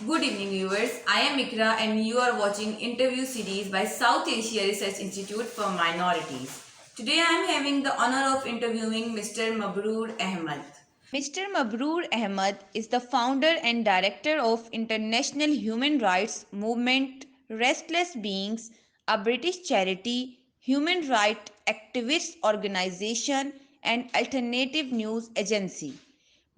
Good evening, viewers. I am Iqra, and you are watching interview series by South Asia Research Institute for Minorities. Today, I am having the honor of interviewing Mr. Mabrur Ahmed. Mr. Mabrur Ahmed is the founder and director of international human rights movement Restless Beings, a British charity, human rights activist organization, and alternative news agency.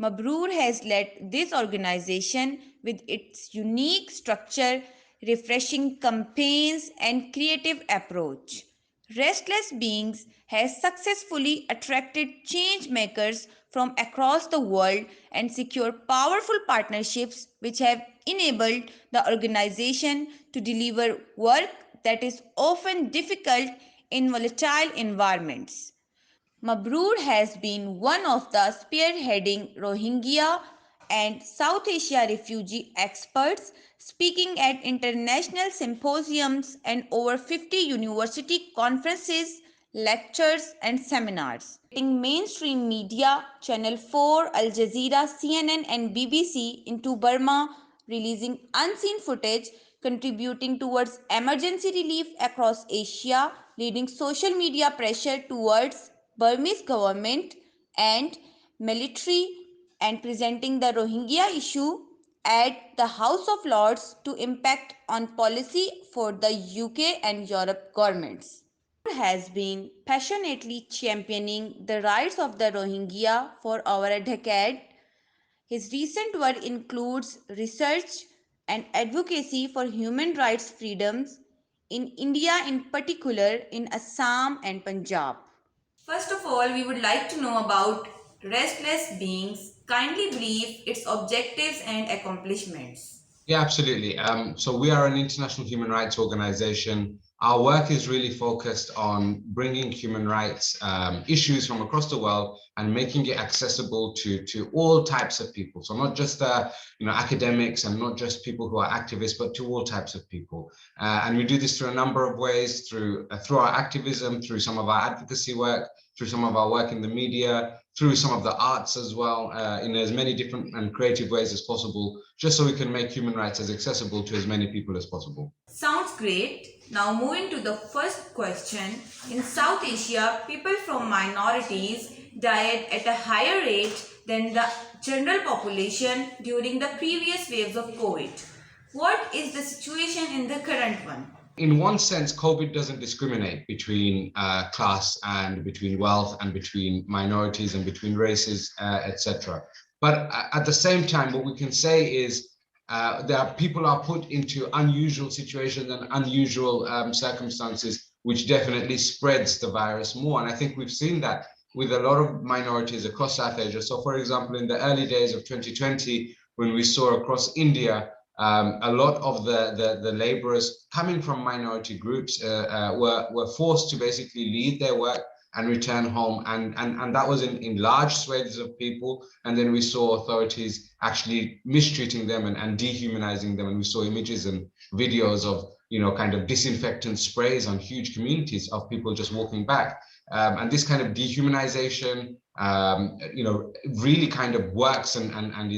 Mabrur has led this organization with its unique structure, refreshing campaigns, and creative approach. Restless Beings has successfully attracted change makers from across the world and secured powerful partnerships which have enabled the organization to deliver work that is often difficult in volatile environments. Mabrur has been one of the spearheading Rohingya and South Asia refugee experts, speaking at international symposiums and over 50 university conferences, lectures, and seminars. In mainstream media, Channel 4, Al Jazeera, CNN, and BBC into Burma, releasing unseen footage, contributing towards emergency relief across Asia, leading social media pressure towards Burmese government and military, and presenting the Rohingya issue at the House of Lords to impact on policy for the UK and Europe governments. Has been passionately championing the rights of the Rohingya for over a decade. His recent work includes research and advocacy for human rights freedoms in India, in particular in Assam and Punjab. First of all, we would like to know about Restless Beings. Kindly brief its objectives and accomplishments. Yeah, absolutely. So we are an international human rights organization. Our work is really focused on bringing human rights issues from across the world and making it accessible to all types of people. So not just academics and not just people who are activists, but to all types of people. And we do this through a number of ways, through our activism, through some of our advocacy work, through some of our work in the media, through some of the arts as well, in as many different and creative ways as possible, just so we can make human rights as accessible to as many people as possible. Sounds great. Now moving to the first question. In South Asia, people from minorities died at a higher rate than the general population during the previous waves of COVID. What is the situation in the current one? In one sense, COVID doesn't discriminate between class and between wealth and between minorities and between races, etc. But at the same time, what we can say is that people are put into unusual situations and unusual circumstances, which definitely spreads the virus more. And I think we've seen that with a lot of minorities across South Asia. So, for example, in the early days of 2020, when we saw across India a lot of the laborers coming from minority groups were forced to basically leave their work and return home, and that was in large swathes of people. And then we saw authorities actually mistreating them and dehumanizing them, and we saw images and videos of kind of disinfectant sprays on huge communities of people just walking back. And this kind of dehumanization really kind of works and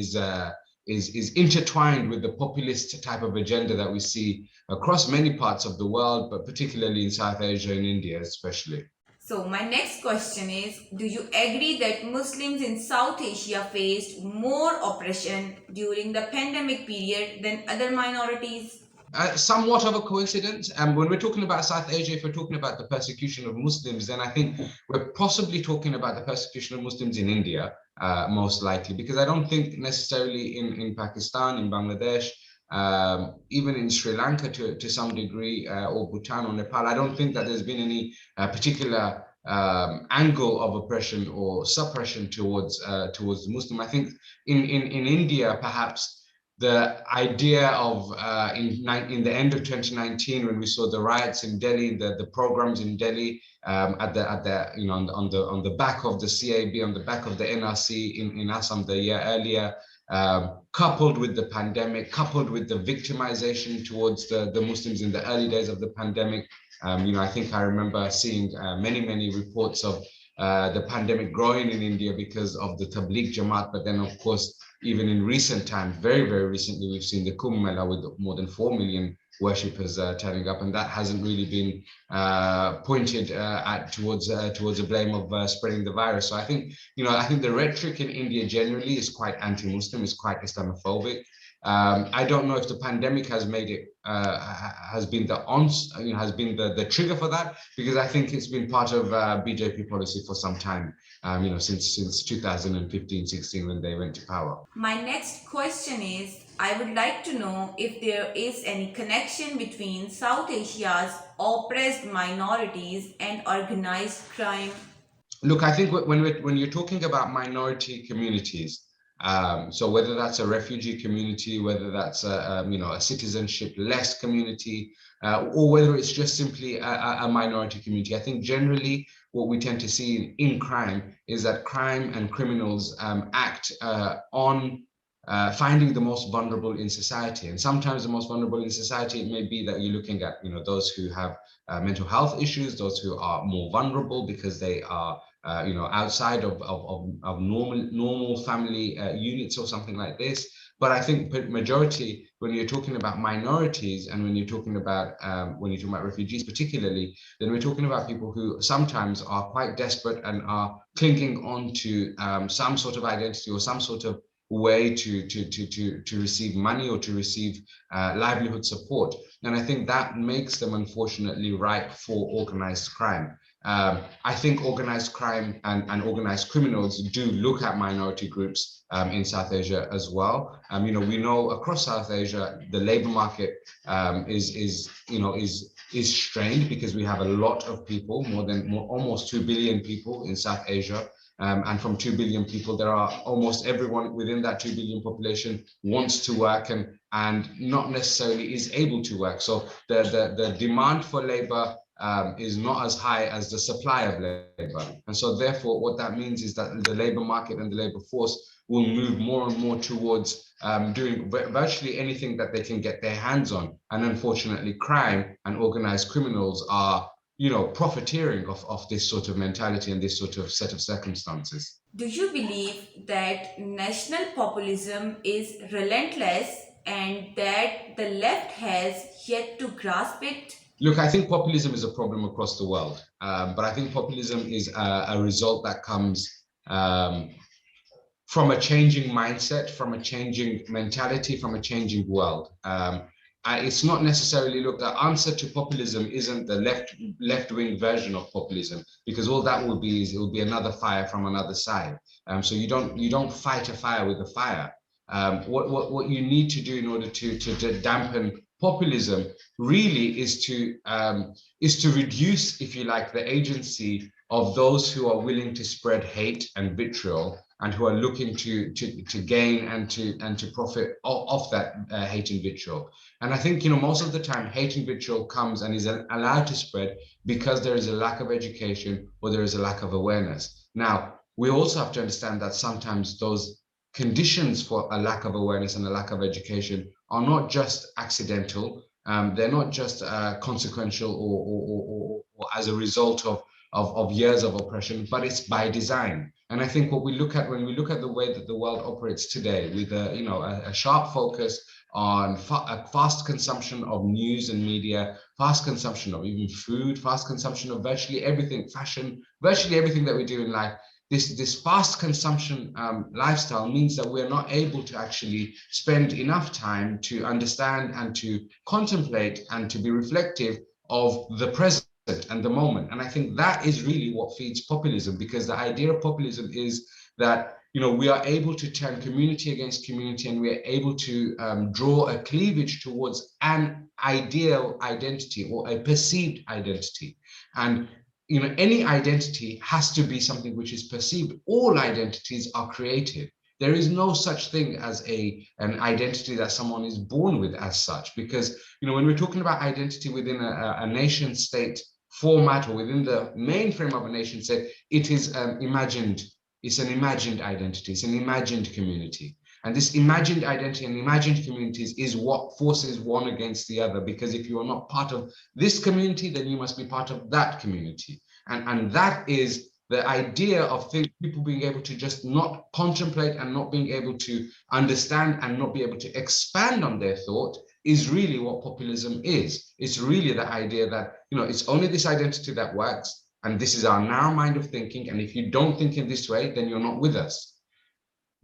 is intertwined with the populist type of agenda that we see across many parts of the world, but particularly in South Asia and India especially. So my next question is, do you agree that Muslims in South Asia faced more oppression during the pandemic period than other minorities? Somewhat of a coincidence. And when we're talking about South Asia, if we're talking about the persecution of Muslims, then I think we're possibly talking about the persecution of Muslims in India, most likely, because I don't think necessarily in Pakistan, in Bangladesh, even in Sri Lanka to some degree, or Bhutan or Nepal, I don't think that there's been any particular angle of oppression or suppression towards the Muslim. I think in India, perhaps the idea of in the end of 2019, when we saw the riots in Delhi, the pogroms in Delhi, at the on the back of the CAB, on the back of the NRC in Assam the year earlier, coupled with the pandemic, coupled with the victimization towards the Muslims in the early days of the pandemic. I think I remember seeing many reports of the pandemic growing in India because of the Tabligh Jamaat. But then, of course, even in recent times, very, very recently, we've seen the Kumbh Mela with more than 4 million worshippers turning up, and that hasn't really been pointed towards the blame of spreading the virus. So I think, I think the rhetoric in India generally is quite anti-Muslim, is quite Islamophobic. I don't know if the pandemic has made it has been the trigger for that, because I think it's been part of BJP policy for some time, since 2015-16 when they went to power. My next question is, I would like to know if there is any connection between South Asia's oppressed minorities and organized crime. Look, I think when you're talking about minority communities, so whether that's a refugee community, whether that's a citizenship-less community, or whether it's just simply a minority community, I think generally what we tend to see in crime is that crime and criminals act on finding the most vulnerable in society. And sometimes the most vulnerable in society, it may be that you're looking at those who have mental health issues, those who are more vulnerable because they are outside of normal family units or something like this. But I think majority, when you're talking about minorities and when you're talking about refugees particularly, then we're talking about people who sometimes are quite desperate and are clinging on to some sort of identity or some sort of way to receive money or to receive livelihood support. And I think that makes them unfortunately ripe for organized crime. I think organized crime and organized criminals do look at minority groups in South Asia as well. We know across South Asia the labor market is strained because we have a lot of people, almost 2 billion people in South Asia. And from 2 billion people, there are almost everyone within that 2 billion population wants to work and not necessarily is able to work. So the demand for labor is not as high as the supply of labor. And so therefore, what that means is that the labor market and the labor force will move more and more towards doing virtually anything that they can get their hands on. And unfortunately, crime and organized criminals are profiteering of this sort of mentality and this sort of set of circumstances. Do you believe that national populism is relentless and that the left has yet to grasp it? Look, I think populism is a problem across the world, but I think populism is a result that comes from a changing mindset, from a changing mentality, from a changing world. It's not necessarily, look, the answer to populism isn't the left-wing version of populism, because all that will be is it will be another fire from another side. So you don't fight a fire with a fire. What you need to do in order to dampen populism really is to reduce, if you like, the agency of those who are willing to spread hate and vitriol and who are looking to gain and to profit off that hate and vitriol. And I think most of the time hate and vitriol comes and is allowed to spread because there is a lack of education or there is a lack of awareness. Now, we also have to understand that sometimes those conditions for a lack of awareness and a lack of education are not just accidental. They're not just consequential or as a result of years of oppression, but it's by design. And I think what we look at when we look at the way that the world operates today, with a sharp focus on fast consumption of news and media, fast consumption of even food, fast consumption of virtually everything, fashion, virtually everything that we do in life, this fast consumption lifestyle means that we're not able to actually spend enough time to understand and to contemplate and to be reflective of the present and the moment. And I think that is really what feeds populism, because the idea of populism is that we are able to turn community against community, and we are able to draw a cleavage towards an ideal identity or a perceived identity. And any identity has to be something which is perceived. All identities are created. There is no such thing as an identity that someone is born with as such, because when we're talking about identity within a nation state format or within the mainframe of a nation state, it is imagined. It's an imagined identity. It's an imagined community. And this imagined identity and imagined communities is what forces one against the other, because if you are not part of this community, then you must be part of that community. And that is the idea of people being able to just not contemplate and not being able to understand and not be able to expand on their thought is really what populism is. It's really the idea that, it's only this identity that works, and this is our narrow mind of thinking, and if you don't think in this way, then you're not with us.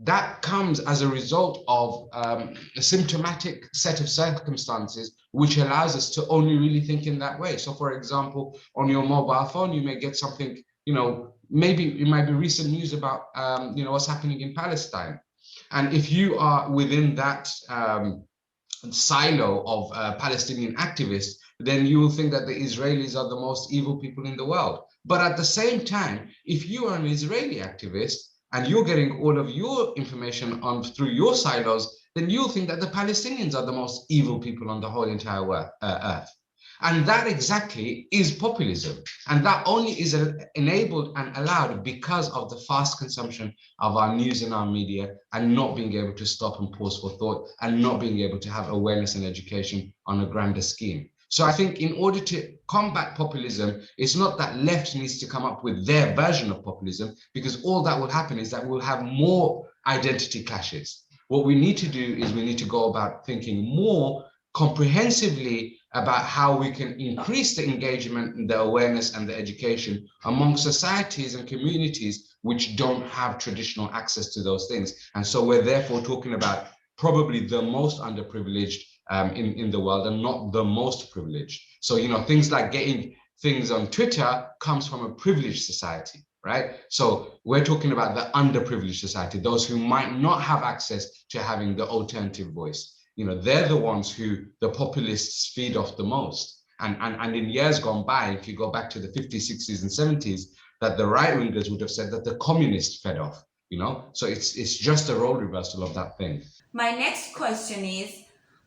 That comes as a result of a symptomatic set of circumstances which allows us to only really think in that way. So, for example, on your mobile phone, you may get something, maybe it might be recent news about, what's happening in Palestine. And if you are within that silo of Palestinian activists, then you will think that the Israelis are the most evil people in the world. But at the same time, if you are an Israeli activist and you're getting all of your information through your silos, then you'll think that the Palestinians are the most evil people on the whole entire earth. And that exactly is populism. And that only is enabled and allowed because of the fast consumption of our news and our media, and not being able to stop and pause for thought, and not being able to have awareness and education on a grander scheme. So I think in order to combat populism, it's not that left needs to come up with their version of populism, because all that will happen is that we'll have more identity clashes. What we need to do is we need to go about thinking more comprehensively about how we can increase the engagement and the awareness and the education among societies and communities which don't have traditional access to those things. And so we're therefore talking about probably the most underprivileged in the world, and not the most privileged. So, things like getting things on Twitter comes from a privileged society, right? So we're talking about the underprivileged society, those who might not have access to having the alternative voice. They're the ones who the populists feed off the most. And in years gone by, if you go back to the 50s, 60s, and 70s, that the right-wingers would have said that the communists fed off, So it's just a role reversal of that thing. My next question is,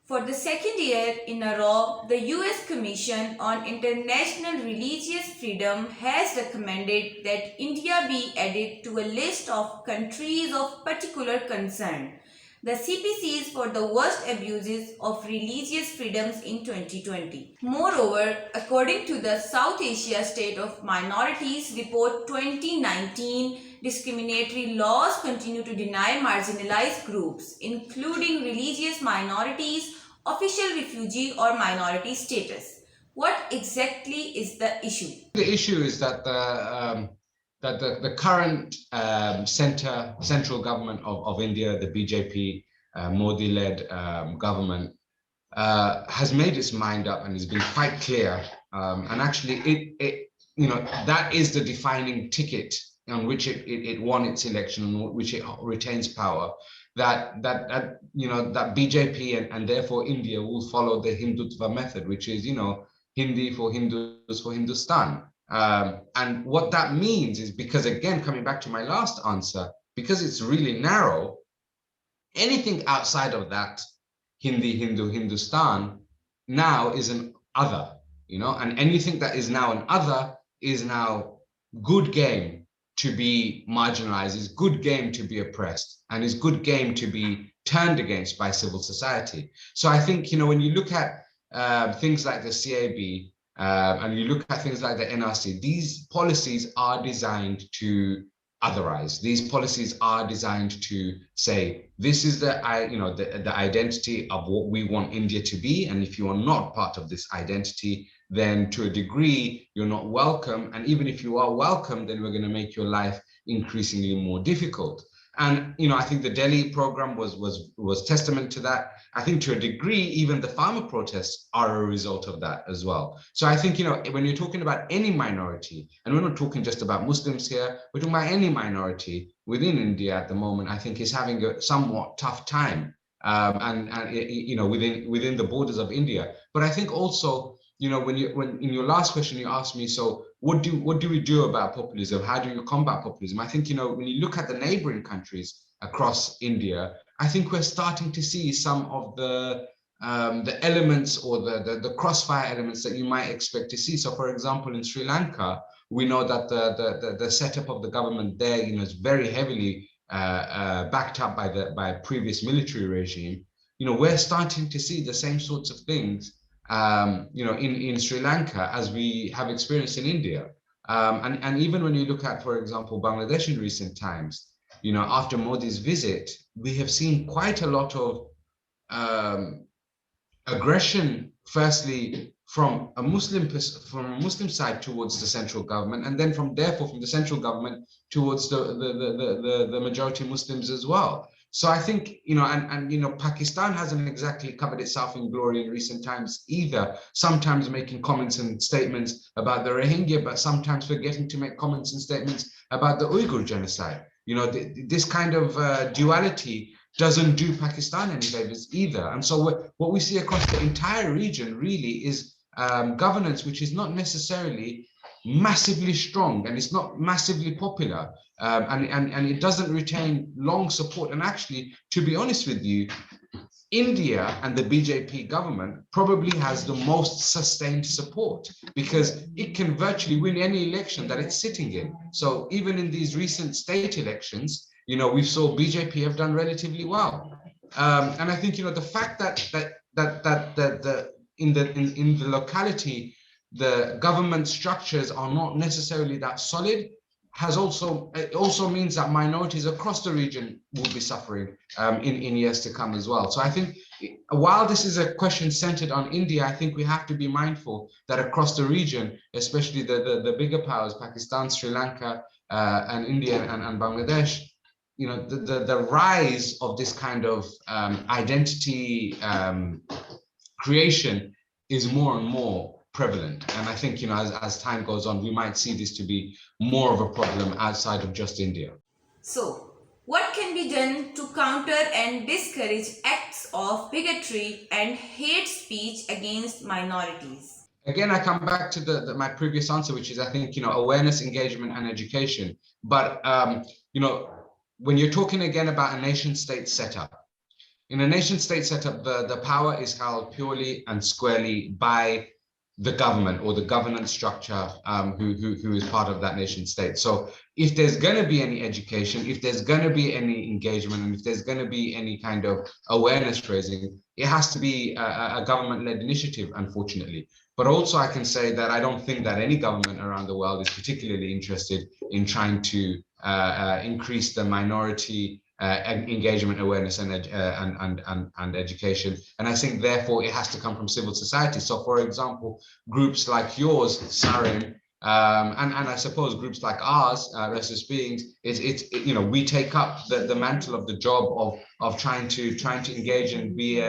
for the second year in a row, the US Commission on International Religious Freedom has recommended that India be added to a list of countries of particular concern, the CPCs, for the worst abuses of religious freedoms in 2020. Moreover, according to the South Asia State of Minorities Report 2019, discriminatory laws continue to deny marginalized groups, including religious minorities, official refugee or minority status. What exactly is the issue? The issue is that the current central government of India, the BJP, Modi-led government, has made its mind up and has been quite clear. And actually, that is the defining ticket on which it won its election, on which it retains power. That BJP and therefore India will follow the Hindutva method, which is Hindi for Hindus for Hindustan. And what that means is, because again, coming back to my last answer, because it's really narrow, anything outside of that Hindi, Hindu, Hindustan now is an other, and anything that is now an other is now good game to be marginalized, is good game to be oppressed, and is good game to be turned against by civil society. So I think, when you look at things like the CAB, and you look at things like the NRC, these policies are designed to otherize. These policies are designed to say, this is the identity of what we want India to be, and if you are not part of this identity, then to a degree you're not welcome, and even if you are welcome, then we're going to make your life increasingly more difficult. And I think the Delhi program was testament to that. I think to a degree, even the farmer protests are a result of that as well. So I think, when you're talking about any minority, and we're not talking just about Muslims here, we're talking about any minority within India at the moment, I think is having a somewhat tough time, and within the borders of India. But I think also, when in your last question you asked me, so what do we do about populism? How do you combat populism? I think, when you look at the neighboring countries across India, I think we're starting to see some of the elements, or the crossfire elements that you might expect to see. So, for example, in Sri Lanka, we know that the setup of the government there, is very heavily backed up by a previous military regime. We're starting to see the same sorts of things in Sri Lanka as we have experienced in India. And even when you look at, for example, Bangladesh in recent times, after Modi's visit, we have seen quite a lot of aggression, firstly from a Muslim side towards the central government, and then from the central government towards the majority Muslims as well. So I think, Pakistan hasn't exactly covered itself in glory in recent times either, sometimes making comments and statements about the Rohingya, but sometimes forgetting to make comments and statements about the Uyghur genocide. This kind of duality doesn't do Pakistan any favors either. And so what we see across the entire region really is governance which is not necessarily massively strong, and it's not massively popular, and it doesn't retain long support. And actually, to be honest with you, India and the BJP government probably has the most sustained support, because it can virtually win any election that it's sitting in. So even in these recent state elections, we saw BJP have done relatively well. And I think, the fact that in the locality, the government structures are not necessarily that solid, it also means that minorities across the region will be suffering in years to come as well. So I think, while this is a question centered on India, I think we have to be mindful that across the region, especially the bigger powers, Pakistan, Sri Lanka, and India and Bangladesh, the rise of this kind of identity creation is more and more prevalent. And I think, as time goes on, we might see this to be more of a problem outside of just India. So, what can be done to counter and discourage acts of bigotry and hate speech against minorities? Again, I come back to my previous answer, which is, I think, awareness, engagement, and education. But when you're talking again about a nation state setup, in a nation state setup, the power is held purely and squarely by the government or the governance structure who is part of that nation state. So if there's going to be any education, if there's going to be any engagement, and if there's going to be any kind of awareness raising, it has to be a government-led initiative, unfortunately. But also I can say that I don't think that any government around the world is particularly interested in trying to increase the minority engagement, awareness, and education. And I think, therefore, it has to come from civil society. So, for example, groups like yours, SARIM, and I suppose groups like ours, Restless Beings, we take up the mantle of the job of trying to engage and be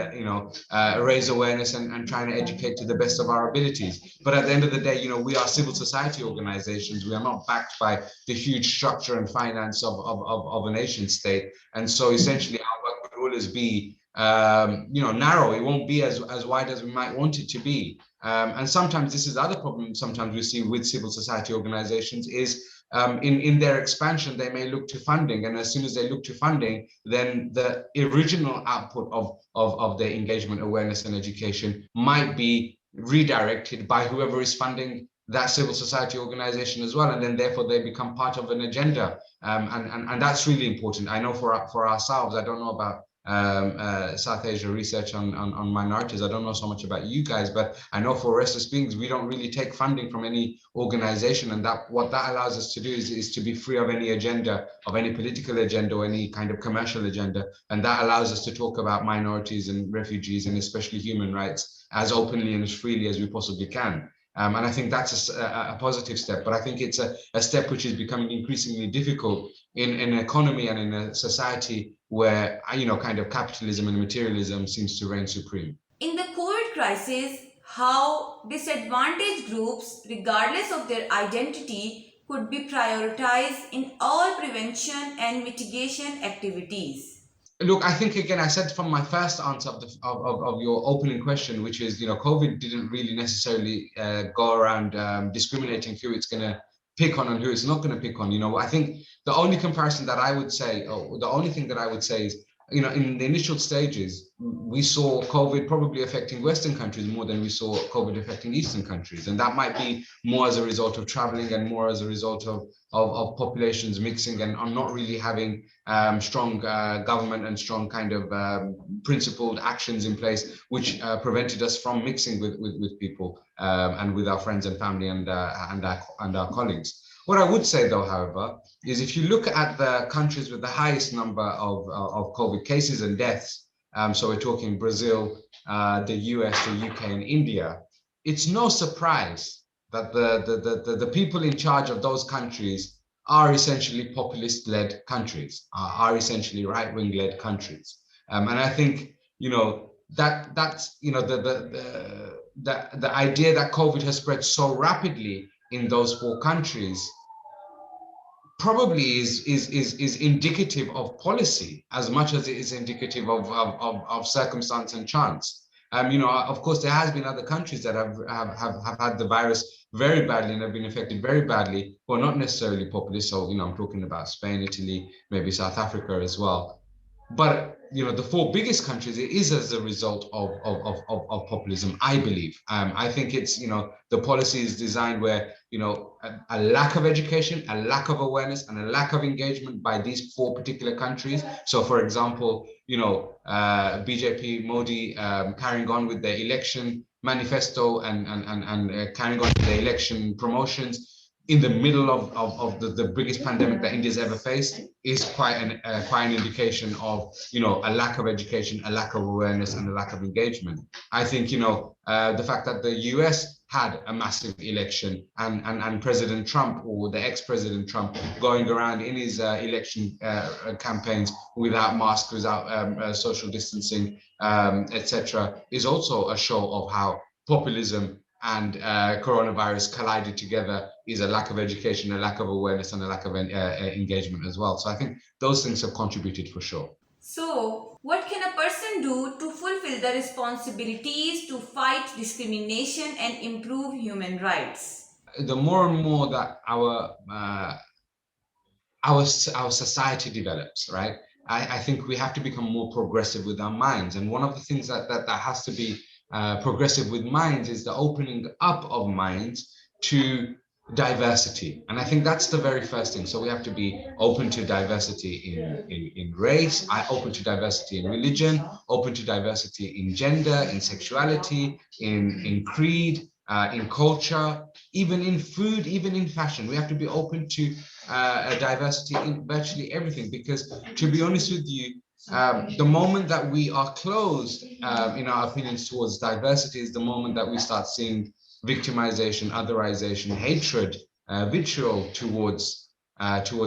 raise awareness and trying to educate to the best of our abilities. But at the end of the day, we are civil society organizations. We are not backed by the huge structure and finance of a nation state. And so essentially our work would always be narrow. It won't be as wide as we might want it to be. And sometimes this is the other problem sometimes we see with civil society organizations is in their expansion, they may look to funding. And as soon as they look to funding, then the original output of their engagement, awareness, and education might be redirected by whoever is funding that civil society organization as well. And then therefore they become part of an agenda. And that's really important. I know for ourselves, I don't know about South Asia research on minorities. I don't know so much about you guys, but I know for Restless Beings, we don't really take funding from any organization, and what that allows us to do is to be free of any agenda, of any political agenda or any kind of commercial agenda, and that allows us to talk about minorities and refugees and especially human rights as openly and as freely as we possibly can. And I think that's a positive step, but I think it's a step which is becoming increasingly difficult in an economy and in a society where, kind of capitalism and materialism seems to reign supreme. In the COVID crisis, how disadvantaged groups, regardless of their identity, could be prioritized in all prevention and mitigation activities. Look, I think, again, I said from my first answer of your opening question, which is, COVID didn't really necessarily go around discriminating who it's going to pick on and who it's not going to pick on. I think the only comparison that I would say, or the only thing that I would say is, in the initial stages, we saw COVID probably affecting Western countries more than we saw COVID affecting Eastern countries. And that might be more as a result of traveling and more as a result of populations mixing and not really having strong government and strong kind of principled actions in place, which prevented us from mixing with people and with our friends and family and our colleagues. What I would say, though, however, is if you look at the countries with the highest number of COVID cases and deaths, so we're talking Brazil, the US, the UK, and India, it's no surprise that the people in charge of those countries are essentially populist-led countries, are essentially right-wing-led countries. And I think, that's, the idea that COVID has spread so rapidly in those four countries probably is indicative of policy as much as it is indicative of circumstance and chance. Of course, there has been other countries that have had the virus very badly and have been affected very badly, but not necessarily populist. So, I'm talking about Spain, Italy, maybe South Africa as well. But the four biggest countries, it is as a result of populism, I believe. I think it's the policy is designed where a lack of education, a lack of awareness, and a lack of engagement by these four particular countries. So, for example, BJP Modi carrying on with their election manifesto and carrying on with the election promotions in the middle of the biggest pandemic that India's ever faced is quite an indication of a lack of education, a lack of awareness, and a lack of engagement. I think the fact that the US had a massive election and President Trump, or the ex-President Trump, going around in his election campaigns without masks, without social distancing, etc., is also a show of how populism and coronavirus collided together is a lack of education, a lack of awareness, and a lack of engagement as well. So I think those things have contributed for sure. So, what can a person do to fulfill the responsibilities to fight discrimination and improve human rights? The more and more that our society develops, right? I think we have to become more progressive with our minds. And one of the things that has to be progressive with minds is the opening up of minds to diversity. And I think that's the very first thing. So we have to be open to diversity in race, open to diversity in religion, open to diversity in gender, in sexuality, in creed, in culture, even in food, even in fashion. We have to be open to a diversity in virtually everything, because to be honest with you, the moment that we are closed in our opinions towards diversity is the moment that we start seeing victimization, otherization, hatred, vitriol towards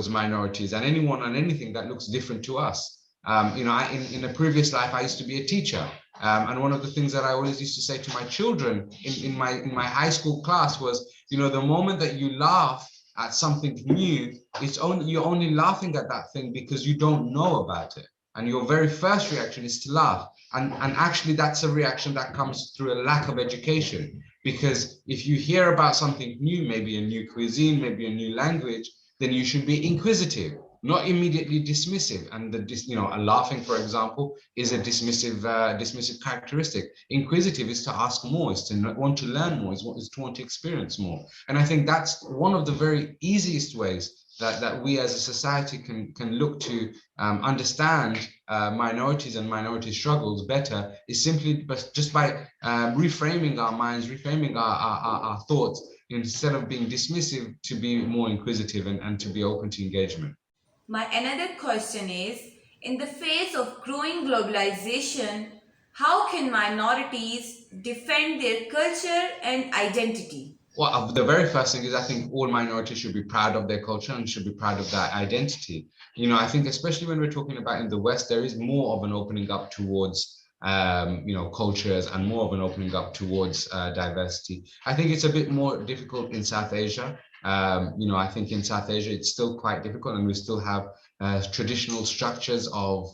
minorities and anyone and anything that looks different to us. In a previous life, I used to be a teacher, and one of the things that I always used to say to my children in my high school class was, the moment that you laugh at something new, you're only laughing at that thing because you don't know about it. And your very first reaction is to laugh. And actually, that's a reaction that comes through a lack of education. Because if you hear about something new, maybe a new cuisine, maybe a new language, then you should be inquisitive, not immediately dismissive. And laughing, for example, is a dismissive characteristic. Inquisitive is to ask more, is to want to learn more, is to want to experience more. And I think that's one of the very easiest ways that we as a society can look to understand minorities and minority struggles better, is simply just by reframing our minds, reframing our thoughts, instead of being dismissive, to be more inquisitive and to be open to engagement. My another question is, in the face of growing globalization, how can minorities defend their culture and identity? Well, the very first thing is, I think all minorities should be proud of their culture and should be proud of their identity. I think especially when we're talking about in the West, there is more of an opening up towards cultures and more of an opening up towards diversity. I think it's a bit more difficult in South Asia. I think in South Asia, it's still quite difficult, and we still have traditional structures of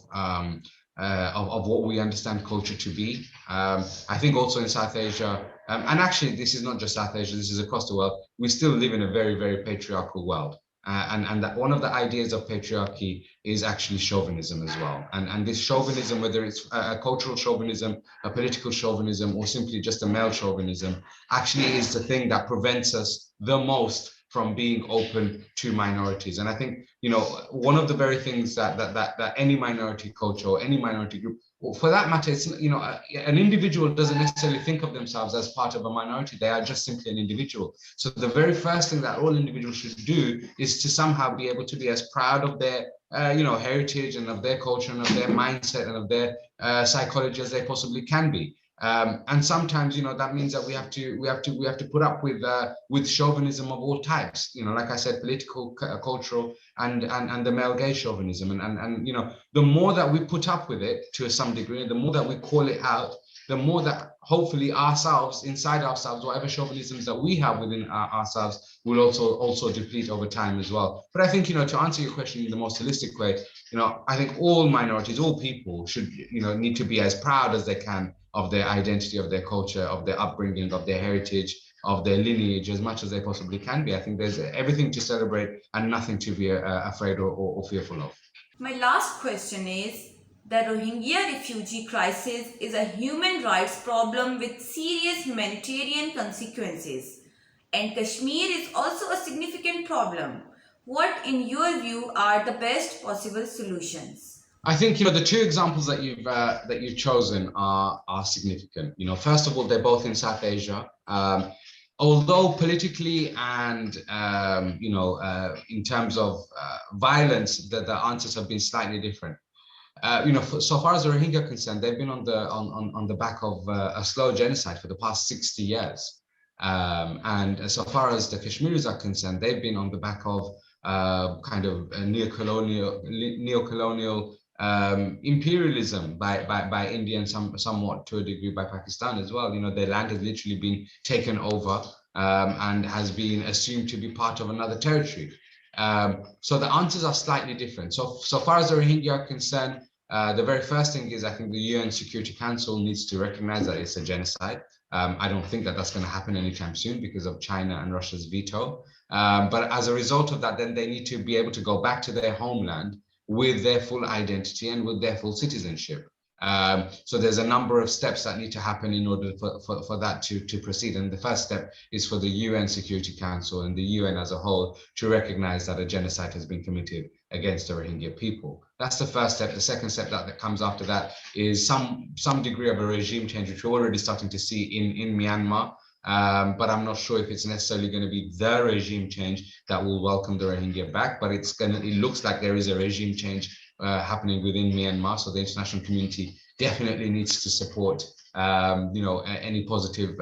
what we understand culture to be. I think also in South Asia, and actually this is not just South Asia, this is across the world, we still live in a very, very patriarchal world. and that one of the ideas of patriarchy is actually chauvinism as well. And this chauvinism, whether it's a cultural chauvinism, a political chauvinism, or simply just a male chauvinism, actually is the thing that prevents us the most from being open to minorities. And I think, one of the very things that any minority culture or any minority group, or for that matter, it's, an individual doesn't necessarily think of themselves as part of a minority. They are just simply an individual. So the very first thing that all individuals should do is to somehow be able to be as proud of their heritage and of their culture and of their mindset and of their psychology as they possibly can be. And sometimes, that means that we have to put up with chauvinism of all types. Like I said, political, cultural, and the male gaze chauvinism. And the more that we put up with it to some degree, the more that we call it out, the more that hopefully inside ourselves, whatever chauvinisms that we have within ourselves will also deplete over time as well. But I think, to answer your question in the most holistic way, I think all minorities, all people should, need to be as proud as they can of their identity, of their culture, of their upbringing, of their heritage, of their lineage, as much as they possibly can be. I think there's everything to celebrate and nothing to be afraid or fearful of. My last question is, the Rohingya refugee crisis is a human rights problem with serious humanitarian consequences. And Kashmir is also a significant problem. What, in your view, are the best possible solutions? I think the two examples that you've chosen are significant. First of all, they're both in South Asia. Although politically and in terms of violence, the answers have been slightly different. So far as the Rohingya are concerned, they've been on the back of a slow genocide for the past 60 years. And so far as the Kashmiris are concerned, they've been on the back of kind of a neocolonial imperialism by India and somewhat to a degree by Pakistan as well. Their land has literally been taken over and has been assumed to be part of another territory. So the answers are slightly different. So far as the Rohingya are concerned, the very first thing is I think the UN Security Council needs to recognize that it's a genocide. I don't think that that's going to happen anytime soon because of China and Russia's veto. But as a result of that, then they need to be able to go back to their homeland with their full identity and with their full citizenship. So there's a number of steps that need to happen in order for that to proceed. And the first step is for the UN Security Council and the UN as a whole to recognize that a genocide has been committed against the Rohingya people. That's the first step. The second step that comes after that is some degree of a regime change, which we're already starting to see in Myanmar. But I'm not sure if it's necessarily going to be the regime change that will welcome the Rohingya back, but it looks like there is a regime change happening within Myanmar. So the international community definitely needs to support any positive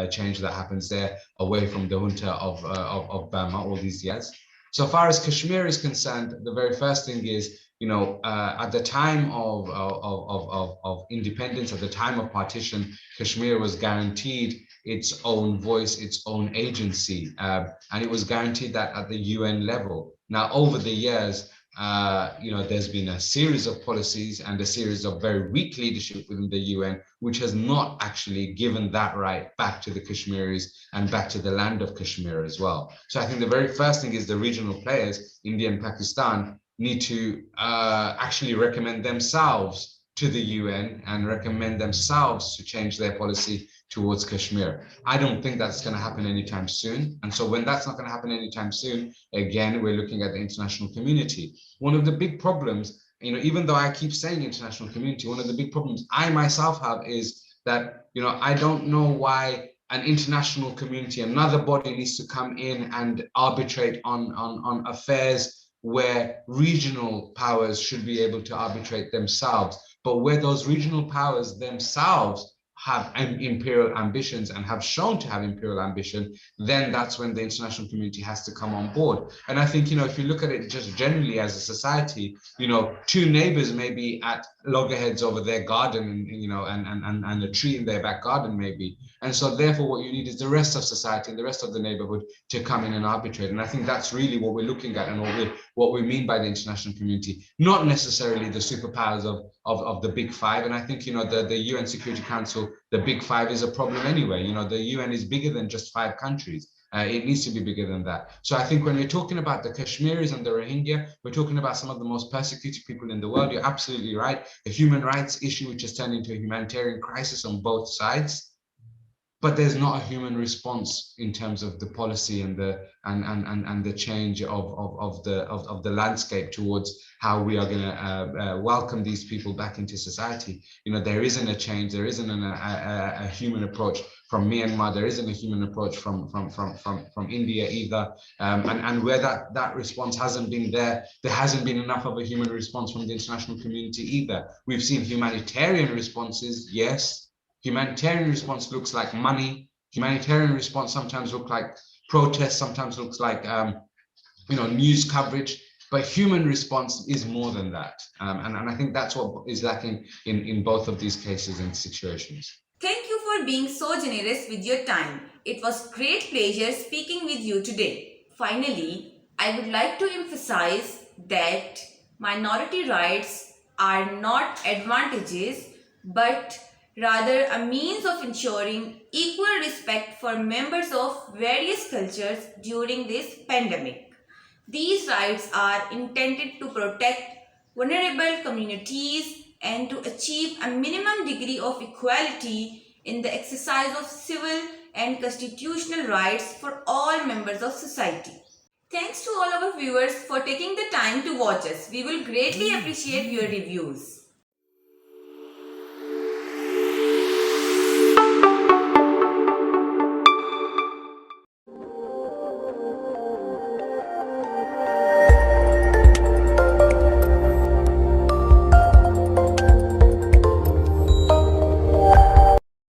change that happens there away from the junta of Burma all these years. So far as Kashmir is concerned, the very first thing is, at the time of independence, at the time of partition, Kashmir was guaranteed its own voice, its own agency, and it was guaranteed that at the UN level. Now, over the years, there's been a series of policies and a series of very weak leadership within the UN, which has not actually given that right back to the Kashmiris and back to the land of Kashmir as well. So I think the very first thing is the regional players, India and Pakistan, need to actually recommend themselves to the UN and recommend themselves to change their policy towards Kashmir. I don't think that's going to happen anytime soon. And so when that's not going to happen anytime soon, again, we're looking at the international community. One of the big problems, even though I keep saying international community, one of the big problems I myself have is that, I don't know why an international community, another body needs to come in and arbitrate on affairs where regional powers should be able to arbitrate themselves, but where those regional powers themselves have imperial ambitions and have shown to have imperial ambition, then that's when the international community has to come on board. And I think, if you look at it just generally as a society, two neighbors may be at loggerheads over their garden, and a tree in their back garden maybe. And so therefore what you need is the rest of society and the rest of the neighborhood to come in and arbitrate. And I think that's really what we're looking at and what we mean by the international community, not necessarily the superpowers of the big five. And I think, the UN Security Council, the big five is a problem anyway. The UN is bigger than just 5 countries. It needs to be bigger than that. So I think when we're talking about the Kashmiris and the Rohingya, we're talking about some of the most persecuted people in the world. You're absolutely right. A human rights issue which has turned into a humanitarian crisis on both sides. But there's not a human response in terms of the policy and the change of the landscape towards how we are going to welcome these people back into society. You know, there isn't a change. There isn't a human approach from Myanmar. There isn't a human approach from India either. And where that response hasn't been there hasn't been enough of a human response from the international community either. We've seen humanitarian responses, yes. Humanitarian response looks like money. Humanitarian response sometimes looks like protests, sometimes looks like news coverage. But human response is more than that. And I think that's what is lacking in both of these cases and situations. Thank you for being so generous with your time. It was great pleasure speaking with you today. Finally, I would like to emphasize that minority rights are not advantages but rather a means of ensuring equal respect for members of various cultures during this pandemic. These rights are intended to protect vulnerable communities and to achieve a minimum degree of equality in the exercise of civil and constitutional rights for all members of society. Thanks to all our viewers for taking the time to watch us. We will greatly appreciate your reviews.